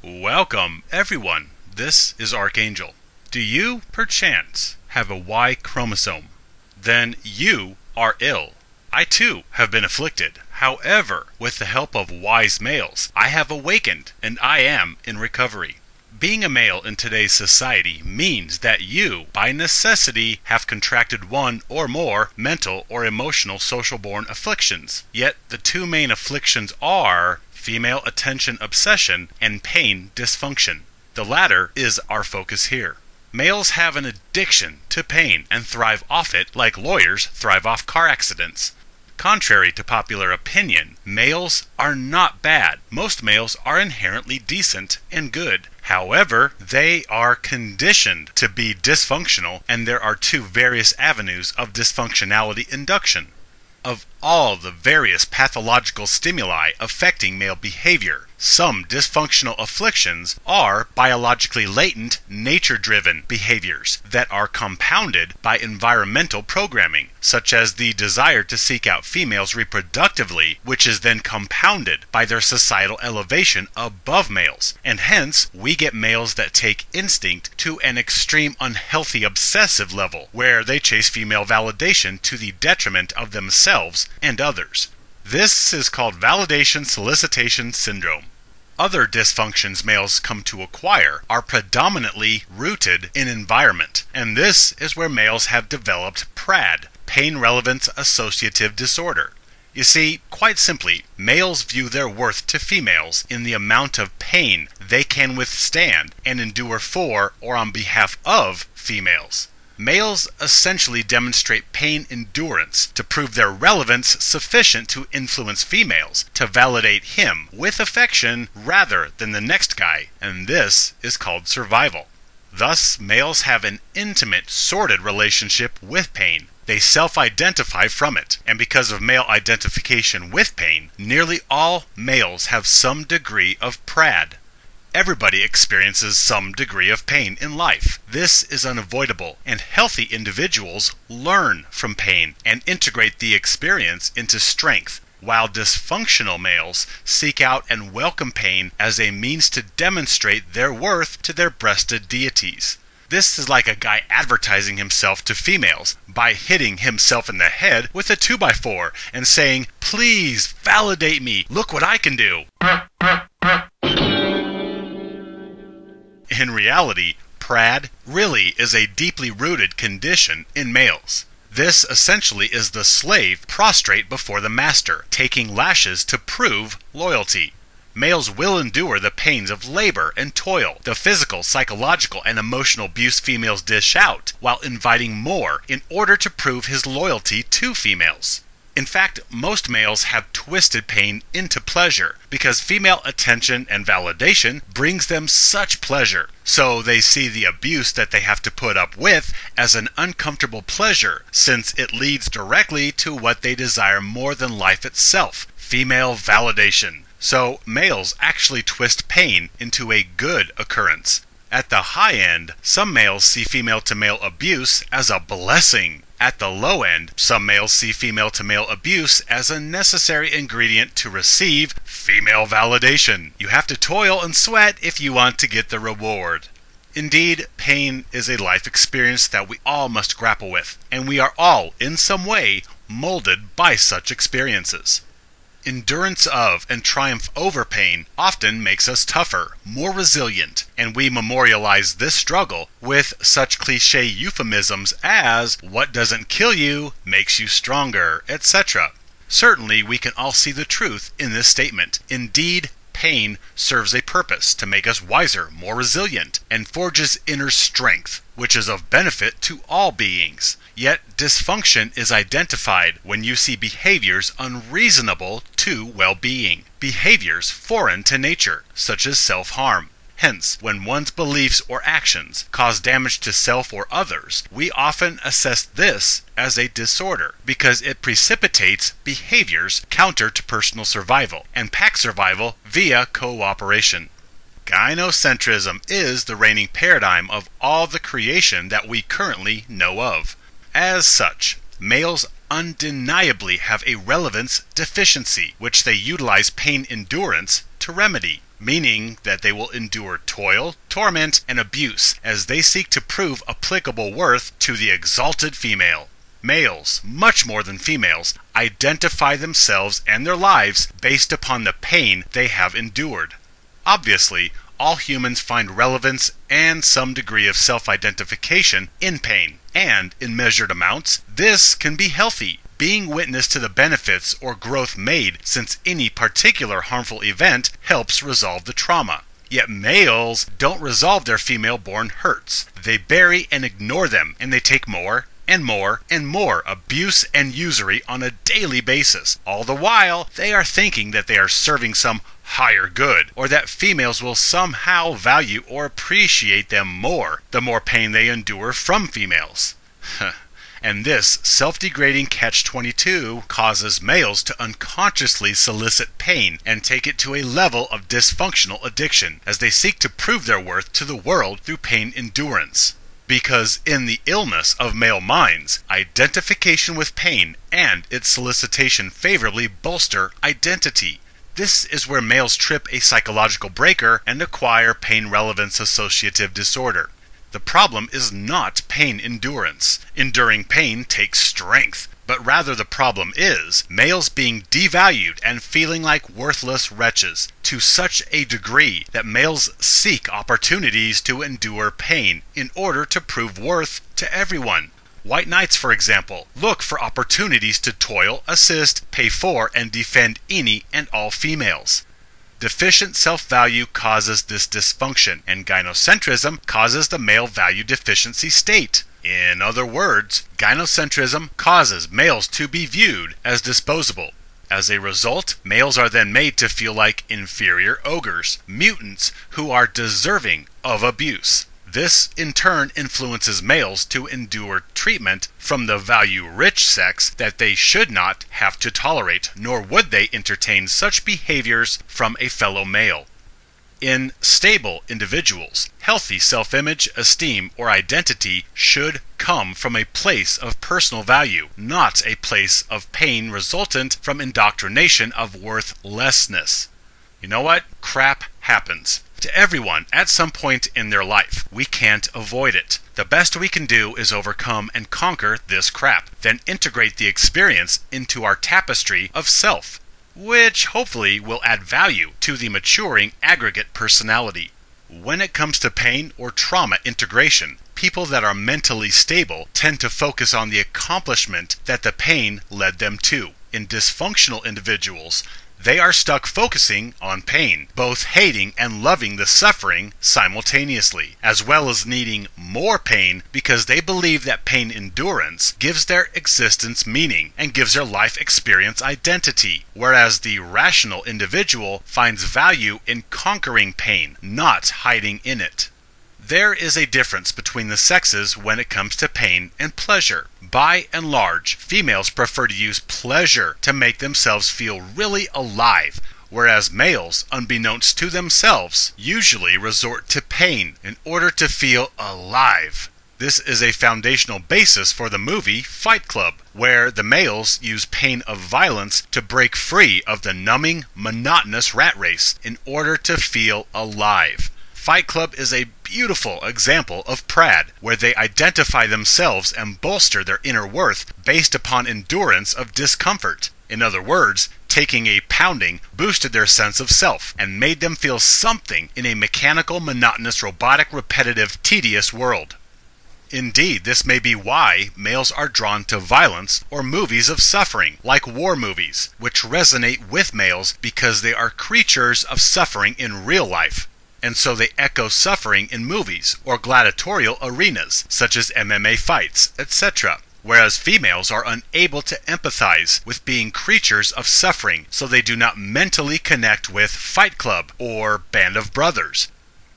Welcome, everyone. This is Archangel. Do you, perchance, have a Y chromosome? Then you are ill. I too have been afflicted. However, with the help of wise males, I have awakened and I am in recovery. Being a male in today's society means that you, by necessity, have contracted one or more mental or emotional social-born afflictions. Yet the two main afflictions are female attention obsession and pain dysfunction. The latter is our focus here. Males have an addiction to pain and thrive off it like lawyers thrive off car accidents. Contrary to popular opinion, males are not bad. Most males are inherently decent and good. However, they are conditioned to be dysfunctional, and there are two various avenues of dysfunctionality induction. Of all the various pathological stimuli affecting male behavior, some dysfunctional afflictions are biologically latent, nature-driven behaviors that are compounded by environmental programming, such as the desire to seek out females reproductively, which is then compounded by their societal elevation above males, and hence we get males that take instinct to an extreme unhealthy obsessive level, where they chase female validation to the detriment of themselves and others. This is called validation solicitation syndrome. Other dysfunctions males come to acquire are predominantly rooted in environment, and this is where males have developed P.R.A.D, pain relevance associative disorder. You see, quite simply, males view their worth to females in the amount of pain they can withstand and endure for or on behalf of females. Males essentially demonstrate pain endurance to prove their relevance sufficient to influence females to validate him with affection rather than the next guy, and this is called survival. Thus, males have an intimate, sordid relationship with pain. They self-identify from it, and because of male identification with pain, nearly all males have some degree of P.R.A.D. Everybody experiences some degree of pain in life. This is unavoidable, and healthy individuals learn from pain and integrate the experience into strength, while dysfunctional males seek out and welcome pain as a means to demonstrate their worth to their breasted deities. This is like a guy advertising himself to females by hitting himself in the head with a 2x4 and saying, "Please validate me, look what I can do." In reality, P.R.A.D really is a deeply rooted condition in males. This essentially is the slave prostrate before the master, taking lashes to prove loyalty. Males will endure the pains of labor and toil, the physical, psychological, and emotional abuse females dish out, while inviting more in order to prove his loyalty to females. In fact, most males have twisted pain into pleasure because female attention and validation brings them such pleasure. So they see the abuse that they have to put up with as an uncomfortable pleasure, since it leads directly to what they desire more than life itself, female validation. So males actually twist pain into a good occurrence. At the high end, some males see female-to-male abuse as a blessing. At the low end, some males see female-to-male abuse as a necessary ingredient to receive female validation. You have to toil and sweat if you want to get the reward. Indeed, pain is a life experience that we all must grapple with, and we are all, in some way, molded by such experiences. Endurance of and triumph over pain often makes us tougher, more resilient, and we memorialize this struggle with such cliché euphemisms as "what doesn't kill you makes you stronger," etc. Certainly, we can all see the truth in this statement. Indeed, pain serves a purpose to make us wiser, more resilient, and forges inner strength, which is of benefit to all beings. Yet dysfunction is identified when you see behaviors unreasonable to well-being, behaviors foreign to nature, such as self-harm. Hence, when one's beliefs or actions cause damage to self or others, we often assess this as a disorder because it precipitates behaviors counter to personal survival and pack survival via cooperation. Gynocentrism is the reigning paradigm of all the creation that we currently know of. As such, males undeniably have a relevance deficiency, which they utilize pain endurance to remedy. meaning that they will endure toil, torment, and abuse as they seek to prove applicable worth to the exalted female. Males, much more than females, identify themselves and their lives based upon the pain they have endured. Obviously, all humans find relevance and some degree of self-identification in pain, and in measured amounts, this can be healthy, being witness to the benefits or growth made since any particular harmful event helps resolve the trauma. Yet males don't resolve their female-born hurts. They bury and ignore them, and they take more and more and more abuse and usury on a daily basis. All the while, they are thinking that they are serving some higher good, or that females will somehow value or appreciate them more the more pain they endure from females. And this self-degrading catch-22 causes males to unconsciously solicit pain and take it to a level of dysfunctional addiction as they seek to prove their worth to the world through pain endurance. Because in the illness of male minds, identification with pain and its solicitation favorably bolster identity. This is where males trip a psychological breaker and acquire pain relevance associative disorder. The problem is not pain endurance. Enduring pain takes strength. But rather the problem is males being devalued and feeling like worthless wretches to such a degree that males seek opportunities to endure pain in order to prove worth to everyone. White knights, for example, look for opportunities to toil, assist, pay for, and defend any and all females. Deficient self-value causes this dysfunction, and gynocentrism causes the male value deficiency state. In other words, gynocentrism causes males to be viewed as disposable. As a result, males are then made to feel like inferior ogres, mutants who are deserving of abuse. This, in turn, influences males to endure treatment from the value-rich sex that they should not have to tolerate, nor would they entertain such behaviors from a fellow male. In stable individuals, healthy self-image, esteem, or identity should come from a place of personal value, not a place of pain resultant from indoctrination of worthlessness. You know what? Crap happens to everyone at some point in their life. We can't avoid it. The best we can do is overcome and conquer this crap, then integrate the experience into our tapestry of self, which hopefully will add value to the maturing aggregate personality. When it comes to pain or trauma integration, people that are mentally stable tend to focus on the accomplishment that the pain led them to. In dysfunctional individuals, they are stuck focusing on pain, both hating and loving the suffering simultaneously, as well as needing more pain because they believe that pain endurance gives their existence meaning and gives their life experience identity, whereas the rational individual finds value in conquering pain, not hiding in it. There is a difference between the sexes when it comes to pain and pleasure. By and large, females prefer to use pleasure to make themselves feel really alive, whereas males, unbeknownst to themselves, usually resort to pain in order to feel alive. This is a foundational basis for the movie Fight Club, where the males use pain of violence to break free of the numbing, monotonous rat race in order to feel alive. Fight Club is a beautiful example of P.R.A.D, where they identify themselves and bolster their inner worth based upon endurance of discomfort. In other words, taking a pounding boosted their sense of self and made them feel something in a mechanical, monotonous, robotic, repetitive, tedious world. Indeed, this may be why males are drawn to violence or movies of suffering, like war movies, which resonate with males because they are creatures of suffering in real life. And so they echo suffering in movies or gladiatorial arenas, such as MMA fights, etc. Whereas females are unable to empathize with being creatures of suffering, so they do not mentally connect with Fight Club or Band of Brothers.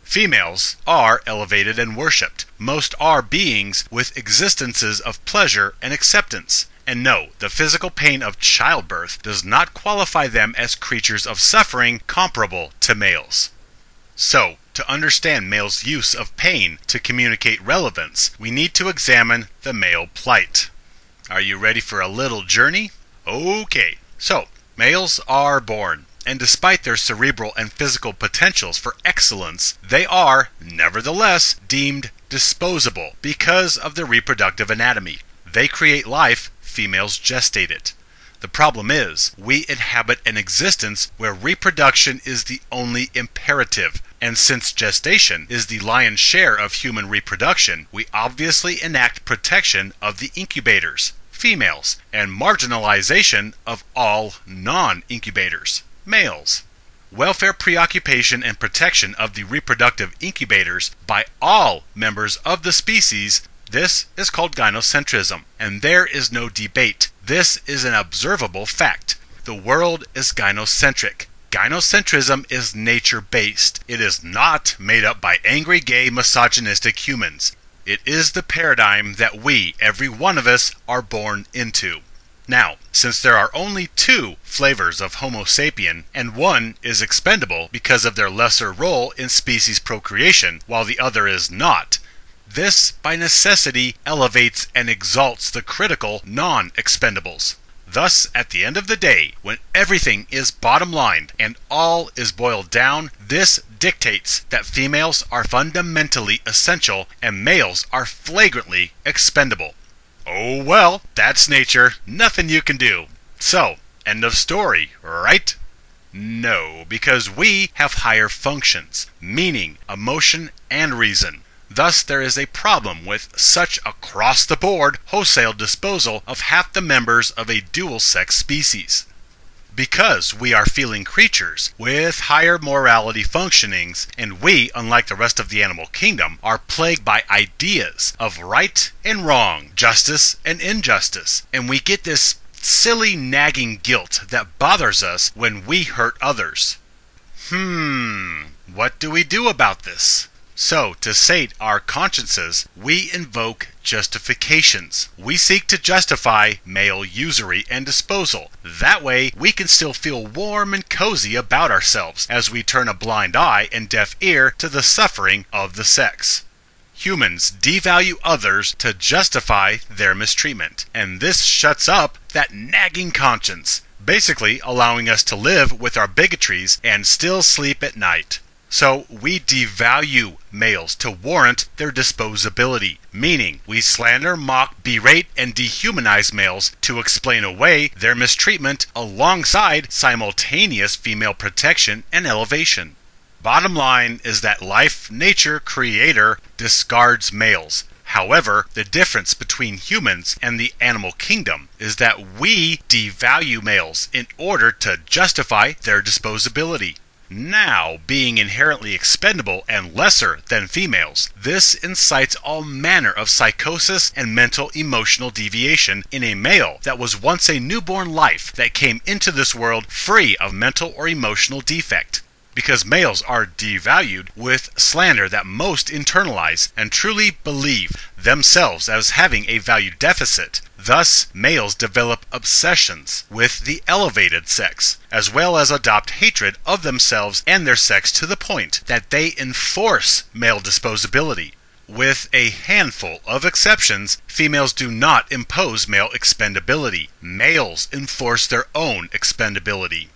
Females are elevated and worshipped. Most are beings with existences of pleasure and acceptance. And no, the physical pain of childbirth does not qualify them as creatures of suffering comparable to males. So, to understand males' use of pain to communicate relevance, we need to examine the male plight. Are you ready for a little journey? Okay, so, males are born. and despite their cerebral and physical potentials for excellence, they are, nevertheless, deemed disposable because of their reproductive anatomy. They create life, females gestate it. The problem is, we inhabit an existence where reproduction is the only imperative, and since gestation is the lion's share of human reproduction, we obviously enact protection of the incubators, females, and marginalization of all non-incubators, males. Welfare, preoccupation, and protection of the reproductive incubators by all members of the species. This is called gynocentrism, and there is no debate. This is an observable fact. The world is gynocentric. Gynocentrism is nature-based. It is not made up by angry, gay, misogynistic humans. It is the paradigm that we, every one of us, are born into. Now, since there are only two flavors of Homo sapien, and one is expendable because of their lesser role in species procreation, while the other is not, this, by necessity, elevates and exalts the critical non-expendables. Thus, at the end of the day, when everything is bottom-lined and all is boiled down, this dictates that females are fundamentally essential and males are flagrantly expendable. Oh well, that's nature. Nothing you can do. So, end of story, right? No, because we have higher functions, meaning, emotion, and reason. Thus, there is a problem with such across-the-board wholesale disposal of half the members of a dual-sex species. Because we are feeling creatures with higher morality functionings, and we, unlike the rest of the animal kingdom, are plagued by ideas of right and wrong, justice and injustice, and we get this silly nagging guilt that bothers us when we hurt others. What do we do about this? So, to sate our consciences, we invoke justifications. We seek to justify male usury and disposal. That way, we can still feel warm and cozy about ourselves as we turn a blind eye and deaf ear to the suffering of the sex. Humans devalue others to justify their mistreatment, and this shuts up that nagging conscience, basically allowing us to live with our bigotries and still sleep at night. So we devalue males to warrant their disposability, meaning we slander, mock, berate, and dehumanize males to explain away their mistreatment alongside simultaneous female protection and elevation. Bottom line is that life, nature, creator discards males. However, the difference between humans and the animal kingdom is that we devalue males in order to justify their disposability. Now, being inherently expendable and lesser than females, this incites all manner of psychosis and mental emotional deviation in a male that was once a newborn life that came into this world free of mental or emotional defect. Because males are devalued with slander that most internalize and truly believe themselves as having a value deficit. Thus, males develop obsessions with the elevated sex, as well as adopt hatred of themselves and their sex to the point that they enforce male disposability. With a handful of exceptions, females do not impose male expendability. Males enforce their own expendability.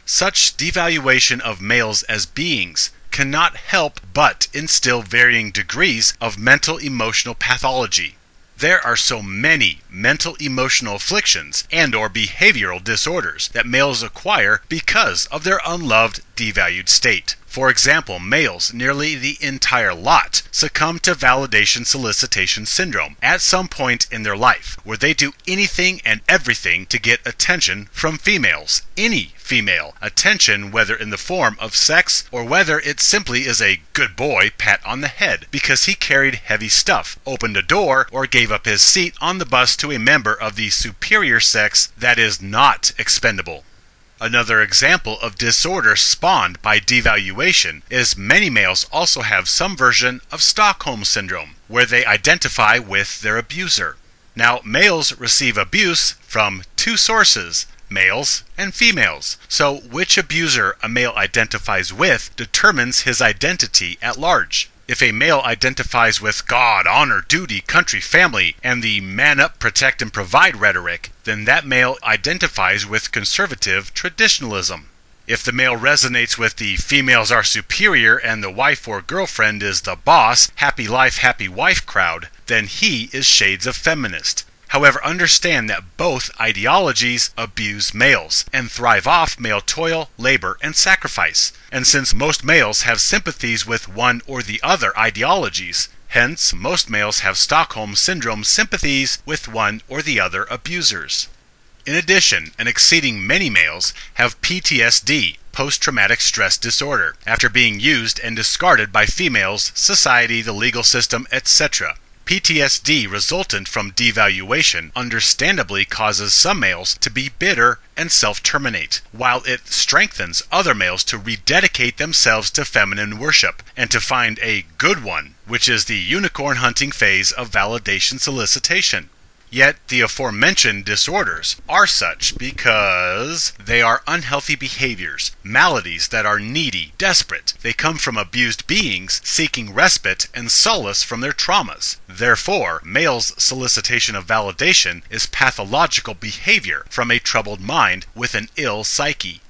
Such devaluation of males as beings cannot help but instill varying degrees of mental-emotional pathology. There are so many mental-emotional afflictions and/or behavioral disorders that males acquire because of their unloved, devalued state. For example, males, nearly the entire lot, succumb to validation solicitation syndrome at some point in their life, where they do anything and everything to get attention from females. Any female. Attention, whether in the form of sex or whether it simply is a good boy pat on the head because he carried heavy stuff, opened a door, or gave up his seat on the bus to a member of the superior sex that is not expendable. Another example of disorder spawned by devaluation is many males also have some version of Stockholm Syndrome, where they identify with their abuser. Now, males receive abuse from two sources, males and females. So, which abuser a male identifies with determines his identity at large. If a male identifies with God, honor, duty, country, family, and the man up, protect, and provide rhetoric, then that male identifies with conservative traditionalism. If the male resonates with the females are superior and the wife or girlfriend is the boss, happy life, happy wife crowd, then he is shades of feminist. However, understand that both ideologies abuse males and thrive off male toil, labor, and sacrifice. And since most males have sympathies with one or the other ideologies, hence most males have Stockholm Syndrome sympathies with one or the other abusers. In addition, an exceeding many males have PTSD, post-traumatic stress disorder, after being used and discarded by females, society, the legal system, etc. PTSD resultant from devaluation understandably causes some males to be bitter and self-terminate, while it strengthens other males to rededicate themselves to feminine worship and to find a good one, which is the unicorn hunting phase of validation solicitation. Yet the aforementioned disorders are such because they are unhealthy behaviors, maladies that are needy, desperate. They come from abused beings seeking respite and solace from their traumas. Therefore, males' solicitation of validation is pathological behavior from a troubled mind with an ill psyche.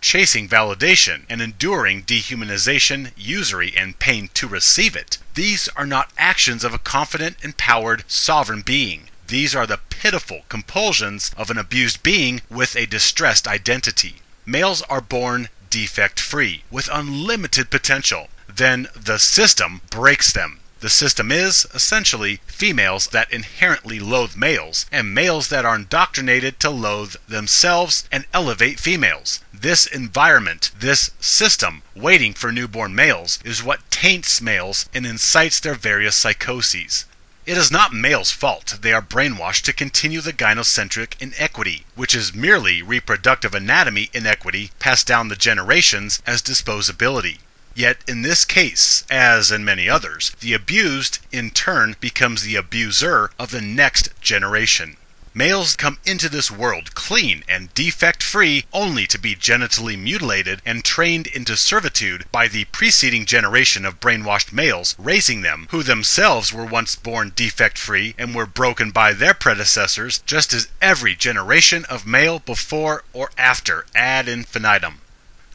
Chasing validation and enduring dehumanization, usury, and pain to receive it. These are not actions of a confident, empowered, sovereign being. These are the pitiful compulsions of an abused being with a distressed identity. Males are born defect-free, with unlimited potential. Then the system breaks them. The system is, essentially, females that inherently loathe males, and males that are indoctrinated to loathe themselves and elevate females. This environment, this system, waiting for newborn males, is what taints males and incites their various psychoses. It is not males' fault they are brainwashed to continue the gynocentric inequity, which is merely reproductive anatomy inequity passed down the generations as disposability. Yet in this case, as in many others, the abused in turn becomes the abuser of the next generation. Males come into this world clean and defect-free only to be genitally mutilated and trained into servitude by the preceding generation of brainwashed males raising them, who themselves were once born defect-free and were broken by their predecessors, just as every generation of male before or after ad infinitum.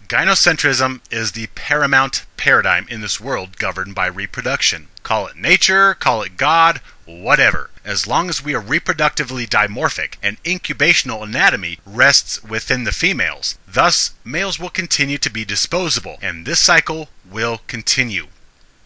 Gynocentrism is the paramount paradigm in this world governed by reproduction. Call it nature, call it God, whatever. As long as we are reproductively dimorphic and incubational anatomy rests within the females, thus males will continue to be disposable and this cycle will continue.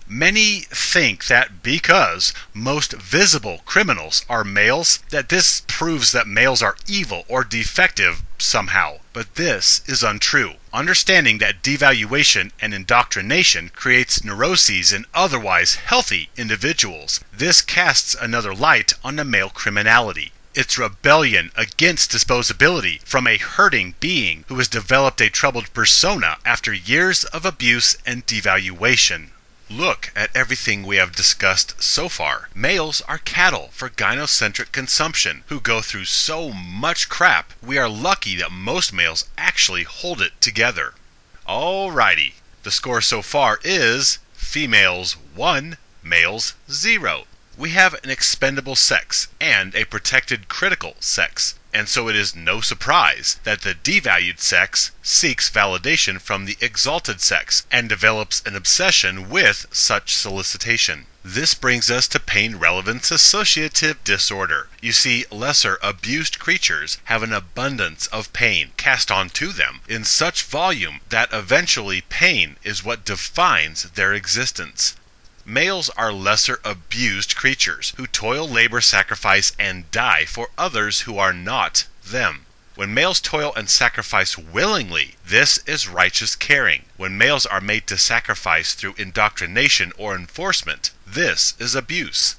Many think that because most visible criminals are males, that this proves that males are evil or defective somehow. But this is untrue. Understanding that devaluation and indoctrination creates neuroses in otherwise healthy individuals, this casts another light on the male criminality. Its rebellion against disposability from a hurting being who has developed a troubled persona after years of abuse and devaluation. Look at everything we have discussed so far. Males are cattle for gynocentric consumption who go through so much crap. We are lucky that most males actually hold it together. Alrighty, the score so far is females 1, males 0. We have an expendable sex and a protected critical sex. And so it is no surprise that the devalued sex seeks validation from the exalted sex and develops an obsession with such solicitation. This brings us to pain relevance associative disorder. You see, lesser abused creatures have an abundance of pain cast onto them in such volume that eventually pain is what defines their existence. Males are lesser abused creatures who toil, labor, sacrifice, and die for others who are not them. When males toil and sacrifice willingly, this is righteous caring. When males are made to sacrifice through indoctrination or enforcement, this is abuse.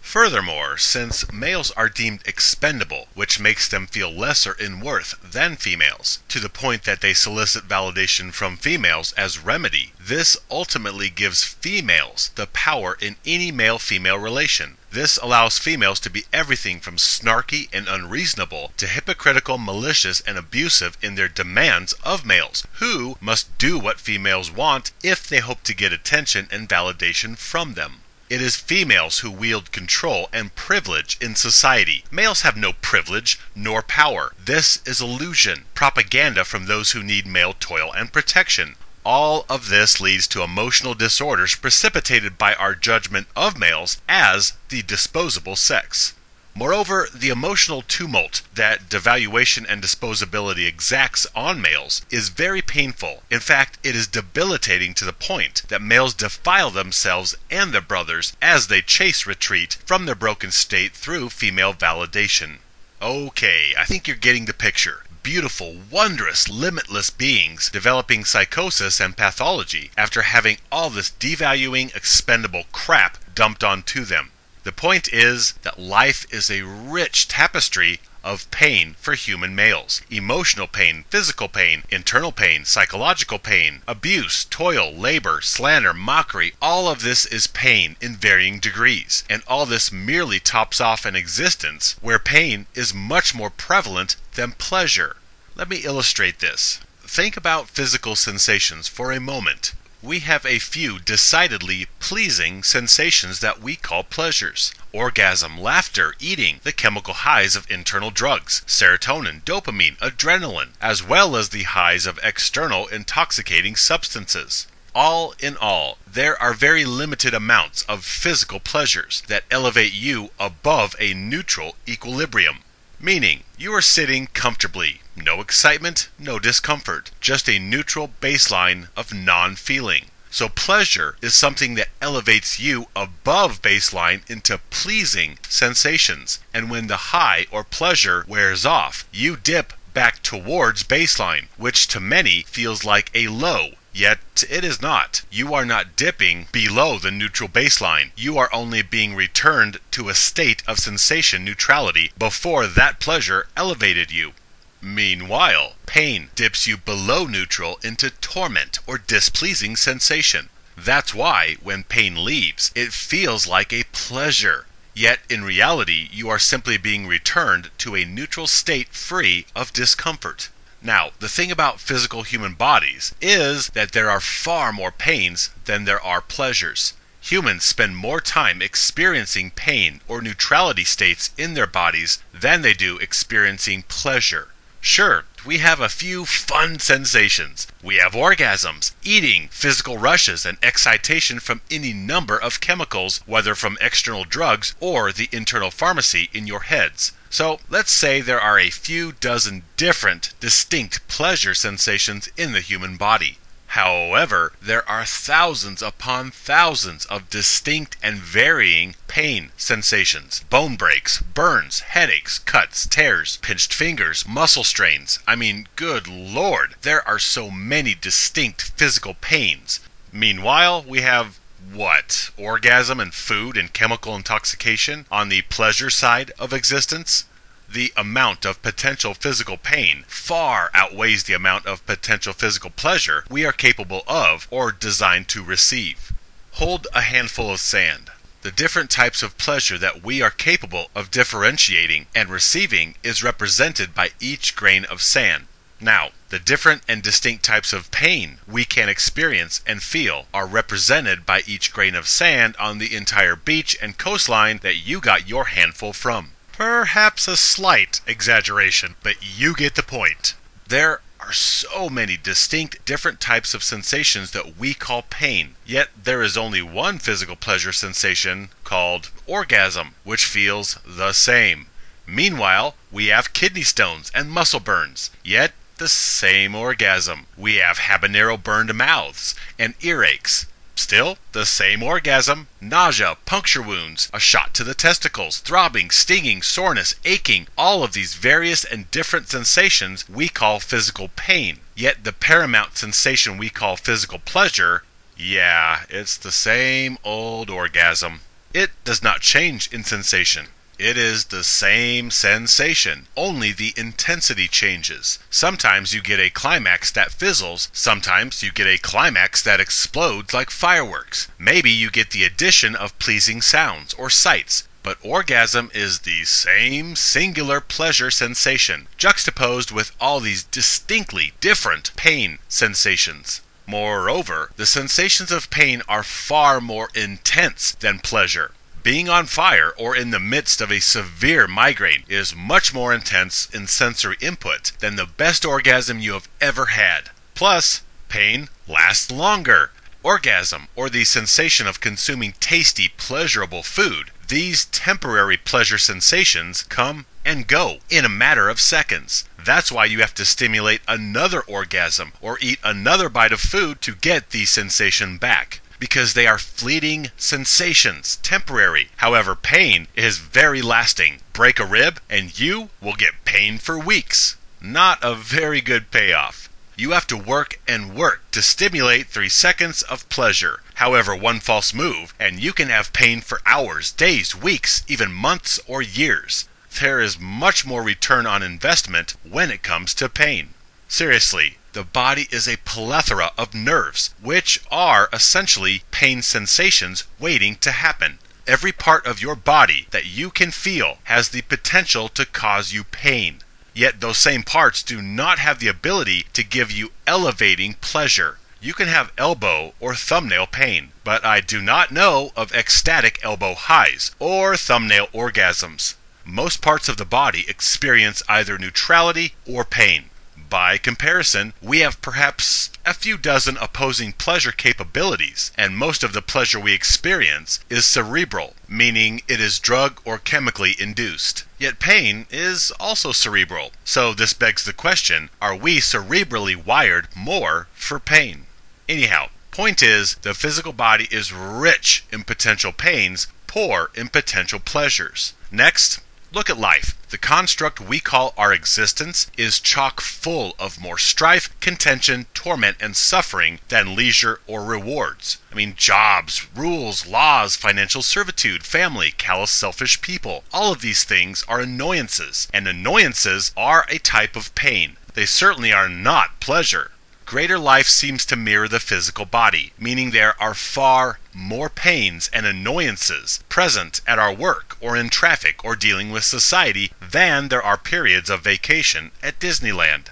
Furthermore, since males are deemed expendable, which makes them feel lesser in worth than females, to the point that they solicit validation from females as remedy, this ultimately gives females the power in any male-female relation. This allows females to be everything from snarky and unreasonable to hypocritical, malicious, and abusive in their demands of males, who must do what females want if they hope to get attention and validation from them. It is females who wield control and privilege in society. Males have no privilege nor power. This is illusion, propaganda from those who need male toil and protection. All of this leads to emotional disorders precipitated by our judgment of males as the disposable sex. Moreover, the emotional tumult that devaluation and disposability exacts on males is very painful. In fact, it is debilitating to the point that males defile themselves and their brothers as they chase retreat from their broken state through female validation. Okay, I think you're getting the picture. Beautiful, wondrous, limitless beings developing psychosis and pathology after having all this devaluing, expendable crap dumped onto them. The point is that life is a rich tapestry of pain for human males. Emotional pain, physical pain, internal pain, psychological pain, abuse, toil, labor, slander, mockery, all of this is pain in varying degrees. And all this merely tops off an existence where pain is much more prevalent than pleasure. Let me illustrate this. Think about physical sensations for a moment. We have a few decidedly pleasing sensations that we call pleasures. Orgasm, laughter, eating, the chemical highs of internal drugs, serotonin, dopamine, adrenaline, as well as the highs of external intoxicating substances. All in all, there are very limited amounts of physical pleasures that elevate you above a neutral equilibrium. Meaning, you are sitting comfortably, no excitement, no discomfort, just a neutral baseline of non-feeling. So pleasure is something that elevates you above baseline into pleasing sensations. And when the high or pleasure wears off, you dip back towards baseline, which to many feels like a low. Yet it is not. You are not dipping below the neutral baseline. You are only being returned to a state of sensation neutrality before that pleasure elevated you. Meanwhile, pain dips you below neutral into torment or displeasing sensation. That's why when pain leaves, it feels like a pleasure. Yet in reality, you are simply being returned to a neutral state free of discomfort. Now, the thing about physical human bodies is that there are far more pains than there are pleasures. Humans spend more time experiencing pain or neutrality states in their bodies than they do experiencing pleasure. Sure, we have a few fun sensations. We have orgasms, eating, physical rushes, and excitation from any number of chemicals, whether from external drugs or the internal pharmacy in your heads. So let's say there are a few dozen different, distinct pleasure sensations in the human body. However, there are thousands upon thousands of distinct and varying pain sensations. Bone breaks, burns, headaches, cuts, tears, pinched fingers, muscle strains. I mean, good Lord, there are so many distinct physical pains. Meanwhile, we have what? Orgasm and food and chemical intoxication on the pleasure side of existence? The amount of potential physical pain far outweighs the amount of potential physical pleasure we are capable of or designed to receive. Hold a handful of sand. The different types of pleasure that we are capable of differentiating and receiving is represented by each grain of sand. Now, the different and distinct types of pain we can experience and feel are represented by each grain of sand on the entire beach and coastline that you got your handful from. Perhaps a slight exaggeration, but you get the point. There are so many distinct different types of sensations that we call pain, yet there is only one physical pleasure sensation called orgasm, which feels the same. Meanwhile, we have kidney stones and muscle burns, yet the same orgasm. We have habanero burned mouths and earaches. Still, the same orgasm, nausea, puncture wounds, a shot to the testicles, throbbing, stinging, soreness, aching, all of these various and different sensations we call physical pain. Yet the paramount sensation we call physical pleasure, yeah, it's the same old orgasm. It does not change in sensation. It is the same sensation, only the intensity changes. Sometimes you get a climax that fizzles, sometimes you get a climax that explodes like fireworks. Maybe you get the addition of pleasing sounds or sights, but orgasm is the same singular pleasure sensation, juxtaposed with all these distinctly different pain sensations. Moreover, the sensations of pain are far more intense than pleasure. Being on fire or in the midst of a severe migraine is much more intense in sensory input than the best orgasm you have ever had. Plus, pain lasts longer. Orgasm, or the sensation of consuming tasty, pleasurable food, these temporary pleasure sensations come and go in a matter of seconds. That's why you have to stimulate another orgasm or eat another bite of food to get the sensation back, because they are fleeting sensations, temporary. However, pain is very lasting. Break a rib and you will get pain for weeks. Not a very good payoff. You have to work and work to stimulate 3 seconds of pleasure. However, one false move and you can have pain for hours, days, weeks, even months or years. There is much more return on investment when it comes to pain. Seriously, the body is a plethora of nerves, which are essentially pain sensations waiting to happen. Every part of your body that you can feel has the potential to cause you pain. Yet those same parts do not have the ability to give you elevating pleasure. You can have elbow or thumbnail pain, but I do not know of ecstatic elbow highs or thumbnail orgasms. Most parts of the body experience either neutrality or pain. By comparison, we have perhaps a few dozen opposing pleasure capabilities, and most of the pleasure we experience is cerebral, meaning it is drug or chemically induced. Yet pain is also cerebral, so this begs the question, are we cerebrally wired more for pain? Anyhow, point is, the physical body is rich in potential pains, poor in potential pleasures. Next, look at life. The construct we call our existence is chock full of more strife, contention, torment, and suffering than leisure or rewards. Jobs, rules, laws, financial servitude, family, callous, selfish people. All of these things are annoyances, and annoyances are a type of pain. They certainly are not pleasure. Greater life seems to mirror the physical body, meaning there are far more pains and annoyances present at our work or in traffic or dealing with society than there are periods of vacation at Disneyland.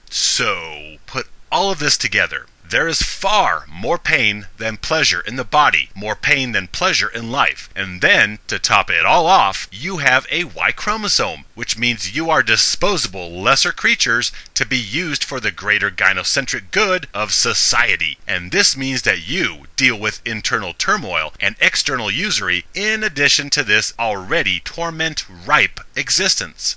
So, put all of this together. There is far more pain than pleasure in the body, more pain than pleasure in life. And then, to top it all off, you have a Y chromosome, which means you are disposable, lesser creatures to be used for the greater gynocentric good of society. And this means that you deal with internal turmoil and external usury in addition to this already torment-ripe existence.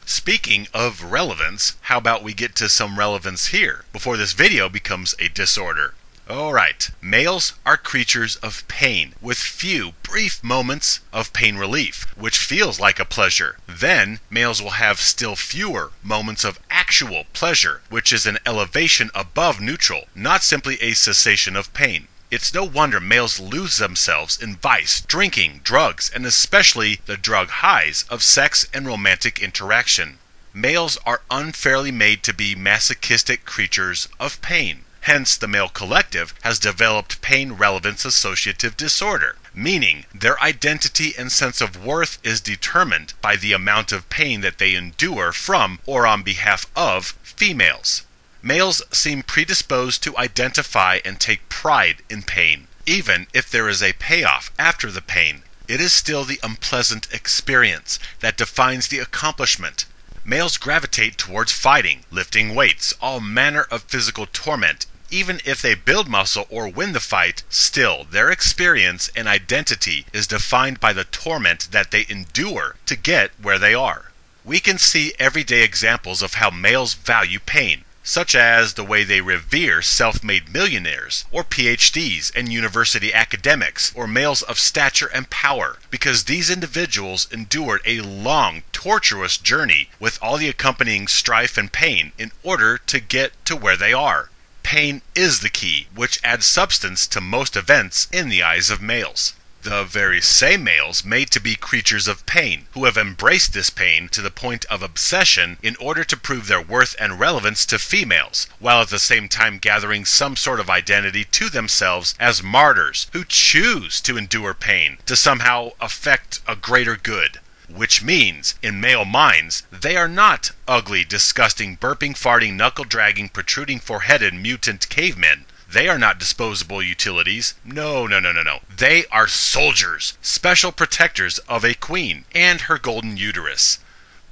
Speaking of relevance, how about we get to some relevance here before this video becomes a disorder? Alright, males are creatures of pain with few brief moments of pain relief, which feels like a pleasure. Then, males will have still fewer moments of actual pleasure, which is an elevation above neutral, not simply a cessation of pain. It's no wonder males lose themselves in vice, drinking, drugs, and especially the drug highs of sex and romantic interaction. Males are unfairly made to be masochistic creatures of pain. Hence, the male collective has developed pain relevance associative disorder, meaning their identity and sense of worth is determined by the amount of pain that they endure from or on behalf of females. Males seem predisposed to identify and take pride in pain. Even if there is a payoff after the pain, it is still the unpleasant experience that defines the accomplishment. Males gravitate towards fighting, lifting weights, all manner of physical torment. Even if they build muscle or win the fight, still their experience and identity is defined by the torment that they endure to get where they are. We can see everyday examples of how males value pain, such as the way they revere self-made millionaires, or PhDs and university academics, or males of stature and power, because these individuals endured a long, tortuous journey with all the accompanying strife and pain in order to get to where they are. Pain is the key, which adds substance to most events in the eyes of males. The very same males made to be creatures of pain, who have embraced this pain to the point of obsession in order to prove their worth and relevance to females, while at the same time gathering some sort of identity to themselves as martyrs who choose to endure pain to somehow affect a greater good. Which means, in male minds, they are not ugly, disgusting, burping, farting, knuckle-dragging, protruding foreheaded mutant cavemen. They are not disposable utilities. No. They are soldiers, special protectors of a queen and her golden uterus.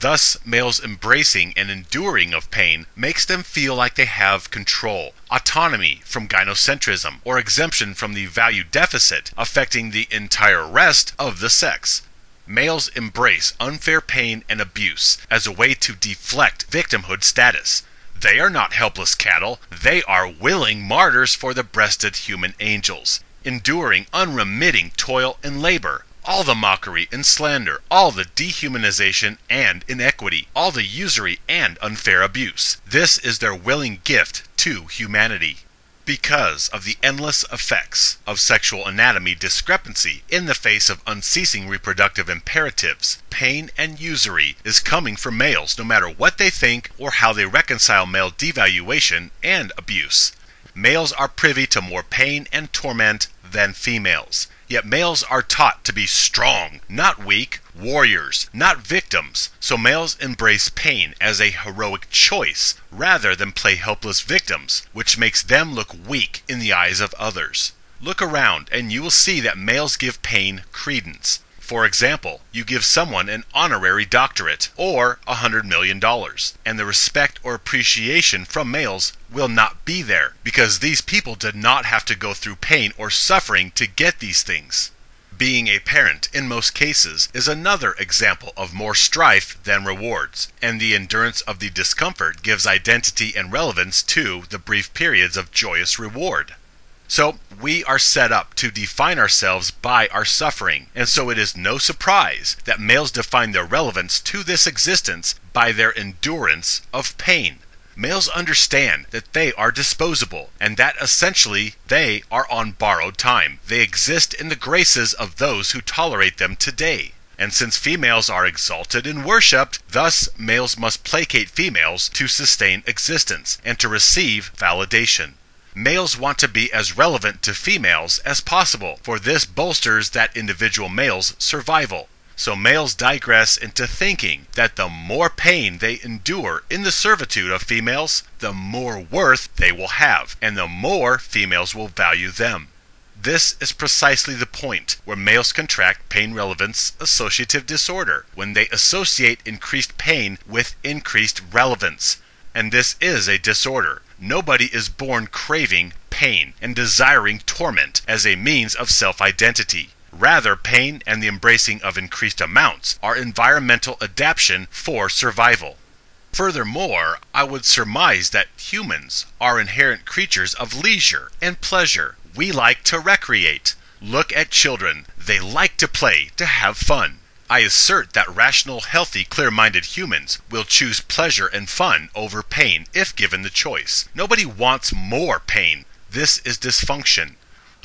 Thus, males embracing and enduring of pain makes them feel like they have control, autonomy from gynocentrism, or exemption from the value deficit affecting the entire rest of the sex. Males embrace unfair pain and abuse as a way to deflect victimhood status. They are not helpless cattle. They are willing martyrs for the breasted human angels, enduring unremitting toil and labor, all the mockery and slander, all the dehumanization and inequity, all the usury and unfair abuse. This is their willing gift to humanity. Because of the endless effects of sexual anatomy discrepancy in the face of unceasing reproductive imperatives, pain and usury is coming from males no matter what they think or how they reconcile male devaluation and abuse. Males are privy to more pain and torment than females. Yet males are taught to be strong, not weak, warriors, not victims. So males embrace pain as a heroic choice rather than play helpless victims, which makes them look weak in the eyes of others. Look around and you will see that males give pain credence. For example, you give someone an honorary doctorate or $100 million, and the respect or appreciation from males will not be there because these people did not have to go through pain or suffering to get these things. Being a parent, in most cases, is another example of more strife than rewards, and the endurance of the discomfort gives identity and relevance to the brief periods of joyous reward. So, we are set up to define ourselves by our suffering, and so it is no surprise that males define their relevance to this existence by their endurance of pain. Males understand that they are disposable, and that essentially they are on borrowed time. They exist in the graces of those who tolerate them today. And since females are exalted and worshipped, thus males must placate females to sustain existence and to receive validation. Males want to be as relevant to females as possible, for this bolsters that individual male's survival. So males digress into thinking that the more pain they endure in the servitude of females, the more worth they will have, and the more females will value them. This is precisely the point where males contract pain relevance associative disorder, when they associate increased pain with increased relevance. And this is a disorder. Nobody is born craving pain and desiring torment as a means of self-identity. Rather, pain and the embracing of increased amounts are environmental adaptation for survival. Furthermore, I would surmise that humans are inherent creatures of leisure and pleasure. We like to recreate. Look at children. They like to play, to have fun. I assert that rational, healthy, clear-minded humans will choose pleasure and fun over pain if given the choice. Nobody wants more pain. This is dysfunction.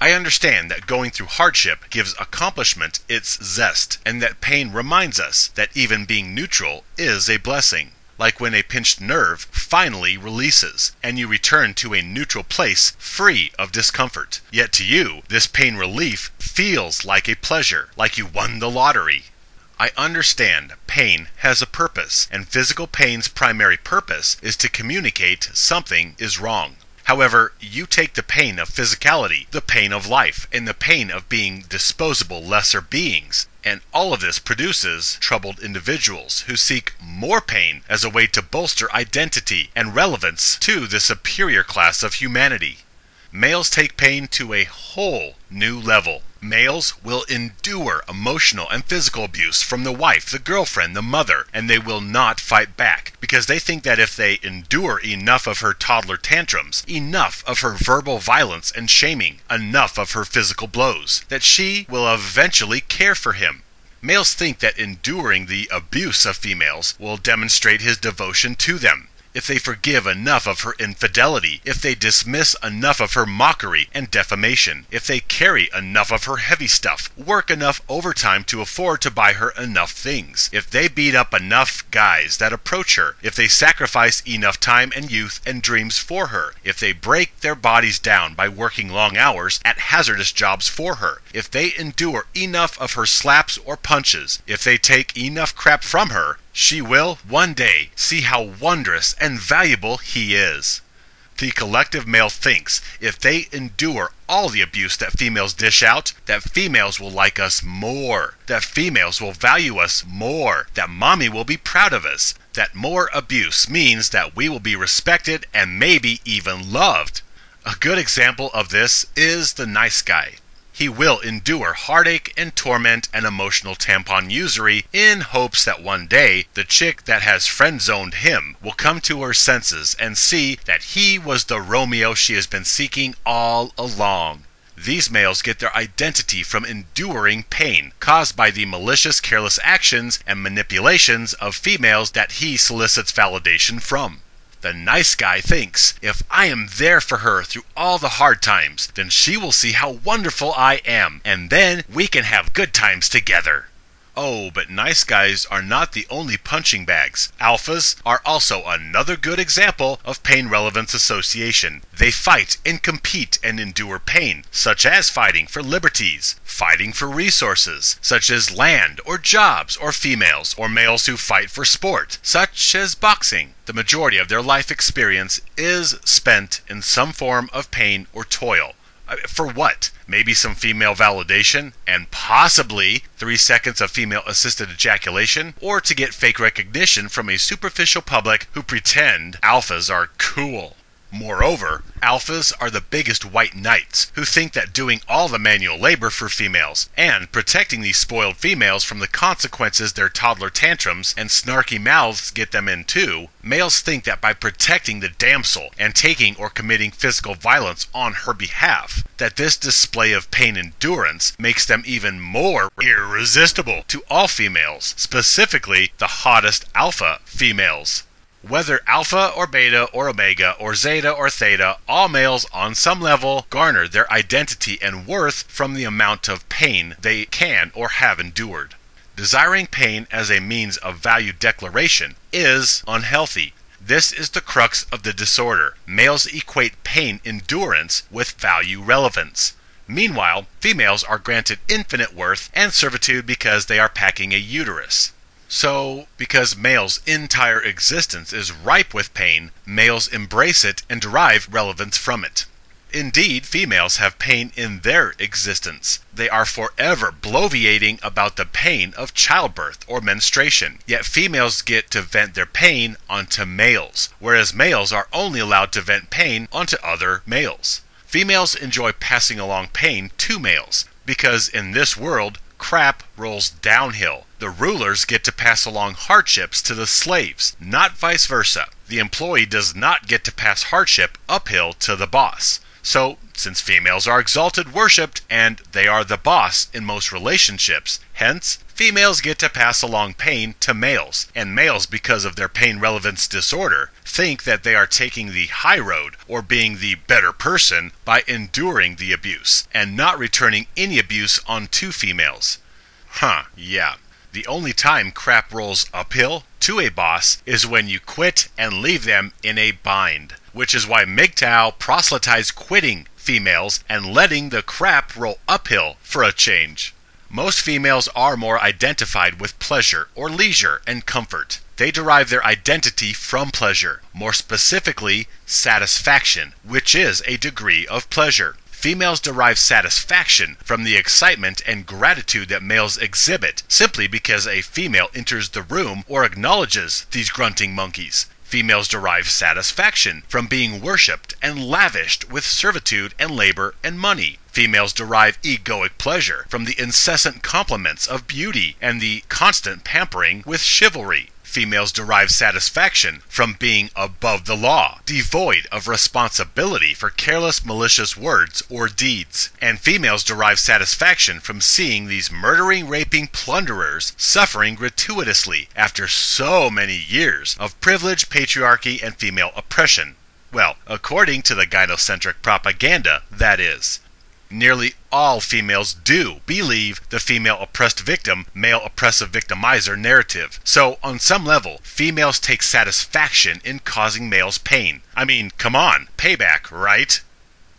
I understand that going through hardship gives accomplishment its zest, and that pain reminds us that even being neutral is a blessing. Like when a pinched nerve finally releases, and you return to a neutral place free of discomfort. Yet to you, this pain relief feels like a pleasure, like you won the lottery. I understand pain has a purpose, and physical pain's primary purpose is to communicate something is wrong. However, you take the pain of physicality, the pain of life, and the pain of being disposable lesser beings, and all of this produces troubled individuals who seek more pain as a way to bolster identity and relevance to the superior class of humanity. Males take pain to a whole new level. Males will endure emotional and physical abuse from the wife, the girlfriend, the mother, and they will not fight back because they think that if they endure enough of her toddler tantrums, enough of her verbal violence and shaming, enough of her physical blows, that she will eventually care for him. Males think that enduring the abuse of females will demonstrate his devotion to them. If they forgive enough of her infidelity, if they dismiss enough of her mockery and defamation, if they carry enough of her heavy stuff, work enough overtime to afford to buy her enough things, if they beat up enough guys that approach her, if they sacrifice enough time and youth and dreams for her, if they break their bodies down by working long hours at hazardous jobs for her, if they endure enough of her slaps or punches, if they take enough crap from her, she will, one day, see how wondrous and valuable he is. The collective male thinks if they endure all the abuse that females dish out, that females will like us more, that females will value us more, that mommy will be proud of us, that more abuse means that we will be respected and maybe even loved. A good example of this is the nice guy. He will endure heartache and torment and emotional tampon usury in hopes that one day the chick that has friend-zoned him will come to her senses and see that he was the Romeo she has been seeking all along. These males get their identity from enduring pain caused by the malicious, careless actions and manipulations of females that he solicits validation from. The nice guy thinks, if I am there for her through all the hard times, then she will see how wonderful I am, and then we can have good times together. Oh, but nice guys are not the only punching bags. Alphas are also another good example of pain relevance association. They fight and compete and endure pain, such as fighting for liberties, fighting for resources, such as land or jobs or females, or males who fight for sport, such as boxing. The majority of their life experience is spent in some form of pain or toil. For what? Maybe some female validation, and possibly 3 seconds of female-assisted ejaculation, or to get fake recognition from a superficial public who pretend alphas are cool. Moreover, alphas are the biggest white knights who think that doing all the manual labor for females and protecting these spoiled females from the consequences their toddler tantrums and snarky mouths get them into, males think that by protecting the damsel and taking or committing physical violence on her behalf, that this display of pain endurance makes them even more irresistible to all females, specifically the hottest alpha females. Whether alpha or beta or omega or zeta or theta, all males on some level garner their identity and worth from the amount of pain they can or have endured. Desiring pain as a means of value declaration is unhealthy. This is the crux of the disorder. Males equate pain endurance with value relevance. Meanwhile, females are granted infinite worth and servitude because they are packing a uterus. So, because males' entire existence is ripe with pain, males embrace it and derive relevance from it. Indeed, females have pain in their existence. They are forever bloviating about the pain of childbirth or menstruation, yet females get to vent their pain onto males, whereas males are only allowed to vent pain onto other males. Females enjoy passing along pain to males, because in this world, crap rolls downhill. The rulers get to pass along hardships to the slaves, not vice versa. The employee does not get to pass hardship uphill to the boss. So, since females are exalted, worshipped, and they are the boss in most relationships, hence, females get to pass along pain to males, and males, because of their pain relevance disorder, think that they are taking the high road, or being the better person, by enduring the abuse, and not returning any abuse onto females. Yeah. The only time crap rolls uphill to a boss is when you quit and leave them in a bind, which is why MGTOW proselytize quitting females and letting the crap roll uphill for a change. Most females are more identified with pleasure or leisure and comfort. They derive their identity from pleasure, more specifically, satisfaction, which is a degree of pleasure. Females derive satisfaction from the excitement and gratitude that males exhibit, simply because a female enters the room or acknowledges these grunting monkeys. Females derive satisfaction from being worshipped and lavished with servitude and labor and money. Females derive egoic pleasure from the incessant compliments of beauty and the constant pampering with chivalry. Females derive satisfaction from being above the law, devoid of responsibility for careless, malicious words or deeds. And females derive satisfaction from seeing these murdering, raping plunderers suffering gratuitously after so many years of privilege, patriarchy, and female oppression. Well, according to the gynocentric propaganda, that is. Nearly all females do believe the female oppressed victim, male oppressive victimizer narrative. So, on some level, females take satisfaction in causing males pain. I mean, come on, payback, right?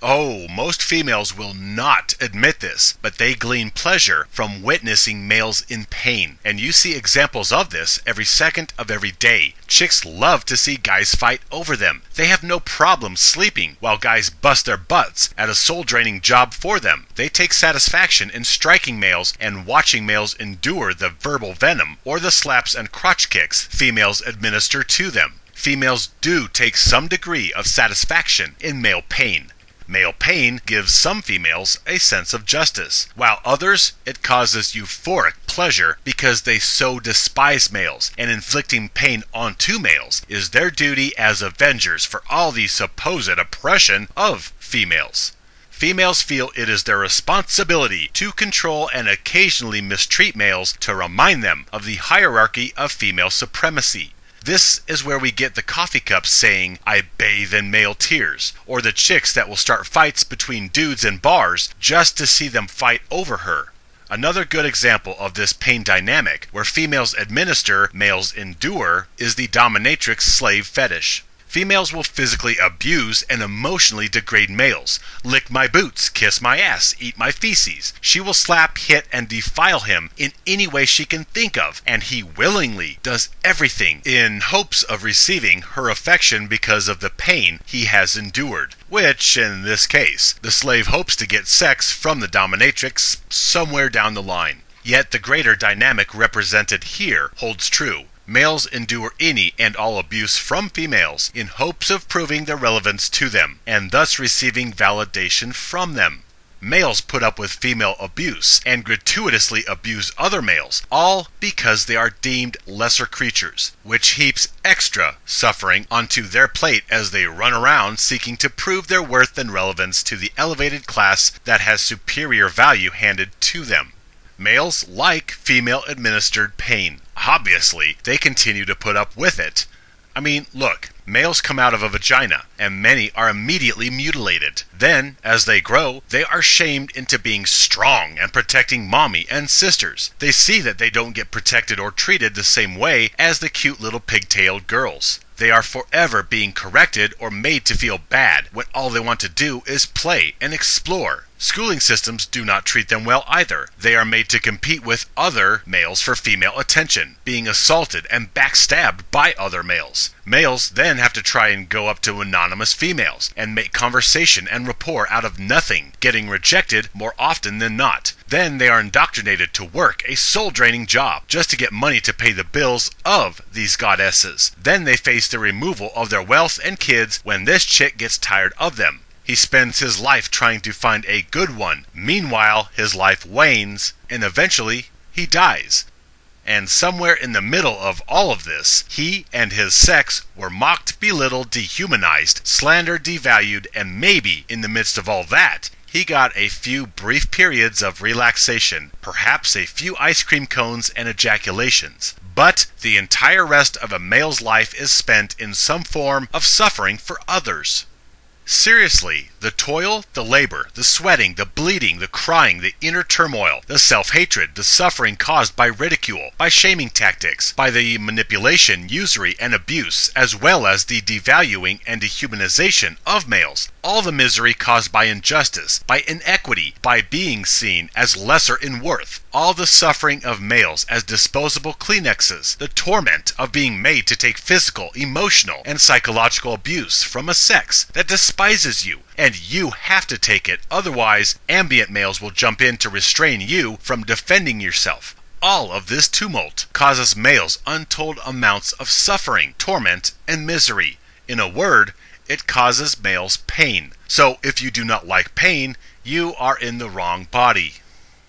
Oh, most females will not admit this, but they glean pleasure from witnessing males in pain. And you see examples of this every second of every day. Chicks love to see guys fight over them. They have no problem sleeping while guys bust their butts at a soul-draining job for them. They take satisfaction in striking males and watching males endure the verbal venom or the slaps and crotch kicks females administer to them. Females do take some degree of satisfaction in male pain. Male pain gives some females a sense of justice, while others it causes euphoric pleasure because they so despise males, and inflicting pain onto males is their duty as avengers for all the supposed oppression of females. Females feel it is their responsibility to control and occasionally mistreat males to remind them of the hierarchy of female supremacy. This is where we get the coffee cups saying, "I bathe in male tears," or the chicks that will start fights between dudes in bars just to see them fight over her. Another good example of this pain dynamic, where females administer, males endure, is the dominatrix slave fetish. Females will physically abuse and emotionally degrade males. Lick my boots, kiss my ass, eat my feces. She will slap, hit, and defile him in any way she can think of, and he willingly does everything in hopes of receiving her affection because of the pain he has endured, which, in this case, the slave hopes to get sex from the dominatrix somewhere down the line. Yet the greater dynamic represented here holds true. Males endure any and all abuse from females in hopes of proving their relevance to them, and thus receiving validation from them. Males put up with female abuse and gratuitously abuse other males, all because they are deemed lesser creatures, which heaps extra suffering onto their plate as they run around seeking to prove their worth and relevance to the elevated class that has superior value handed to them. Males like female-administered pain. Obviously, they continue to put up with it. I mean, look, males come out of a vagina, and many are immediately mutilated. Then, as they grow, they are shamed into being strong and protecting mommy and sisters. They see that they don't get protected or treated the same way as the cute little pigtailed girls. They are forever being corrected or made to feel bad when all they want to do is play and explore. Schooling systems do not treat them well either. They are made to compete with other males for female attention, being assaulted and backstabbed by other males. Males then have to try and go up to anonymous females and make conversation and rapport out of nothing, getting rejected more often than not. Then they are indoctrinated to work a soul-draining job just to get money to pay the bills of these goddesses. Then they face the removal of their wealth and kids when this chick gets tired of them. He spends his life trying to find a good one. Meanwhile, his life wanes, and eventually, he dies. And somewhere in the middle of all of this, he and his sex were mocked, belittled, dehumanized, slandered, devalued, and maybe, in the midst of all that, he got a few brief periods of relaxation, perhaps a few ice cream cones and ejaculations. But the entire rest of a male's life is spent in some form of suffering for others. Seriously, the toil, the labor, the sweating, the bleeding, the crying, the inner turmoil, the self-hatred, the suffering caused by ridicule, by shaming tactics, by the manipulation, usury, and abuse, as well as the devaluing and dehumanization of males, all the misery caused by injustice, by inequity, by being seen as lesser in worth, all the suffering of males as disposable Kleenexes, the torment of being made to take physical, emotional, and psychological abuse from a sex that despises you, and you have to take it, otherwise ambient males will jump in to restrain you from defending yourself. All of this tumult causes males untold amounts of suffering, torment, and misery. In a word, it causes males pain. So if you do not like pain, you are in the wrong body.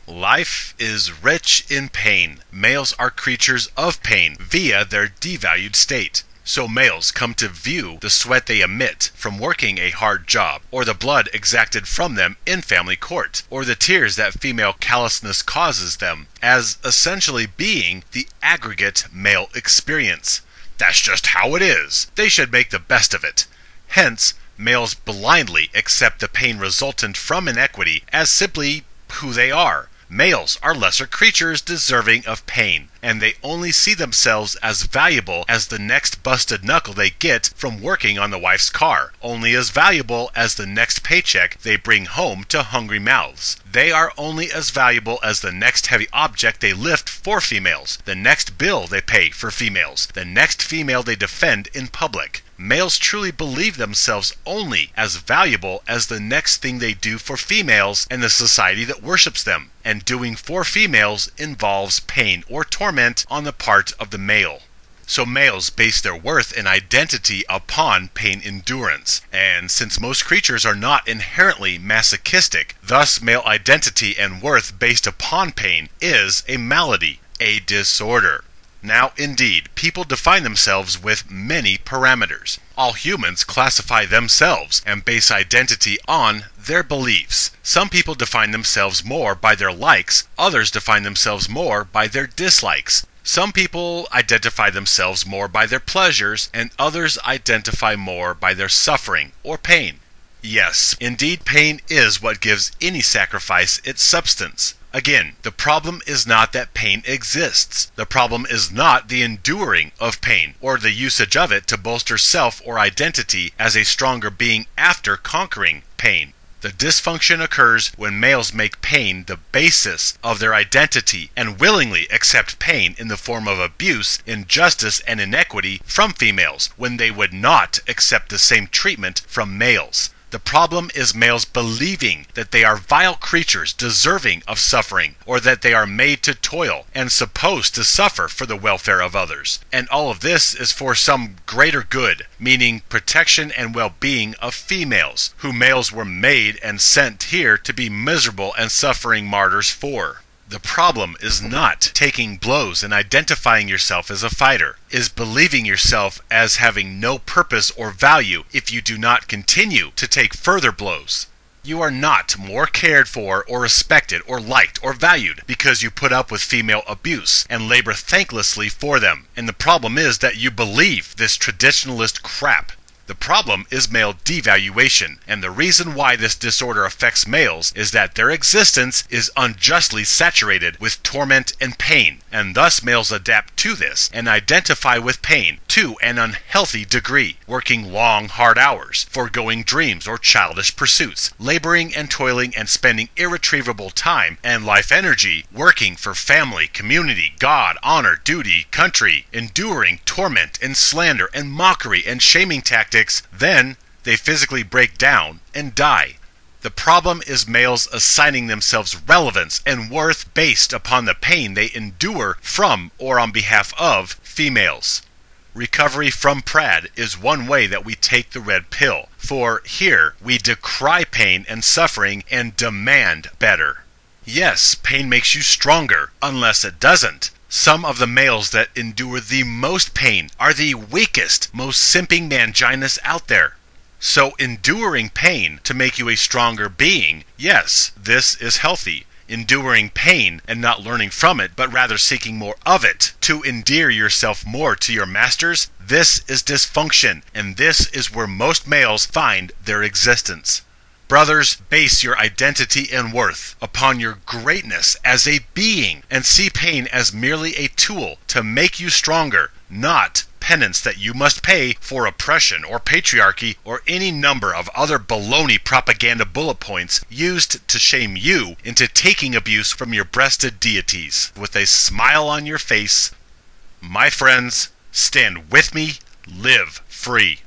Life is rich in pain. Males are creatures of pain via their devalued state. So males come to view the sweat they emit from working a hard job, or the blood exacted from them in family court, or the tears that female callousness causes them, as essentially being the aggregate male experience. That's just how it is. They should make the best of it. Hence, males blindly accept the pain resultant from inequity as simply who they are. Males are lesser creatures deserving of pain. and they only see themselves as valuable as the next busted knuckle they get from working on the wife's car, only as valuable as the next paycheck they bring home to hungry mouths. They are only as valuable as the next heavy object they lift for females, the next bill they pay for females, the next female they defend in public. Males truly believe themselves only as valuable as the next thing they do for females and the society that worships them, and doing for females involves pain or torment on the part of the male. So males base their worth and identity upon pain endurance, and since most creatures are not inherently masochistic, thus male identity and worth based upon pain is a malady, a disorder. Now, indeed, people define themselves with many parameters. All humans classify themselves and base identity on their beliefs. Some people define themselves more by their likes, others define themselves more by their dislikes. Some people identify themselves more by their pleasures, and others identify more by their suffering or pain. Yes, indeed, pain is what gives any sacrifice its substance. Again, the problem is not that pain exists. The problem is not the enduring of pain, or the usage of it to bolster self or identity as a stronger being after conquering pain. The dysfunction occurs when males make pain the basis of their identity and willingly accept pain in the form of abuse, injustice, and inequity from females when they would not accept the same treatment from males. The problem is males believing that they are vile creatures deserving of suffering, or that they are made to toil and supposed to suffer for the welfare of others. And all of this is for some greater good, meaning protection and well-being of females, who males were made and sent here to be miserable and suffering martyrs for. The problem is not taking blows and identifying yourself as a fighter, is believing yourself as having no purpose or value if you do not continue to take further blows. You are not more cared for or respected or liked or valued because you put up with female abuse and labor thanklessly for them. And the problem is that you believe this traditionalist crap. The problem is male devaluation, and the reason why this disorder affects males is that their existence is unjustly saturated with torment and pain, and thus males adapt to this and identify with pain to an unhealthy degree, working long, hard hours, foregoing dreams or childish pursuits, laboring and toiling and spending irretrievable time and life energy working for family, community, God, honor, duty, country, enduring torment and slander and mockery and shaming tactics. Then they physically break down and die. The problem is males assigning themselves relevance and worth based upon the pain they endure from or on behalf of females. Recovery from P.R.A.D is one way that we take the red pill, for here we decry pain and suffering and demand better. Yes, pain makes you stronger, unless it doesn't. Some of the males that endure the most pain are the weakest, most simping manginas out there. So enduring pain to make you a stronger being, yes, this is healthy. Enduring pain and not learning from it, but rather seeking more of it to endear yourself more to your masters, this is dysfunction, and this is where most males find their existence. Brothers, base your identity and worth upon your greatness as a being and see pain as merely a tool to make you stronger, not penance that you must pay for oppression or patriarchy or any number of other baloney propaganda bullet points used to shame you into taking abuse from your breasted deities. With a smile on your face, my friends, stand with me, live free.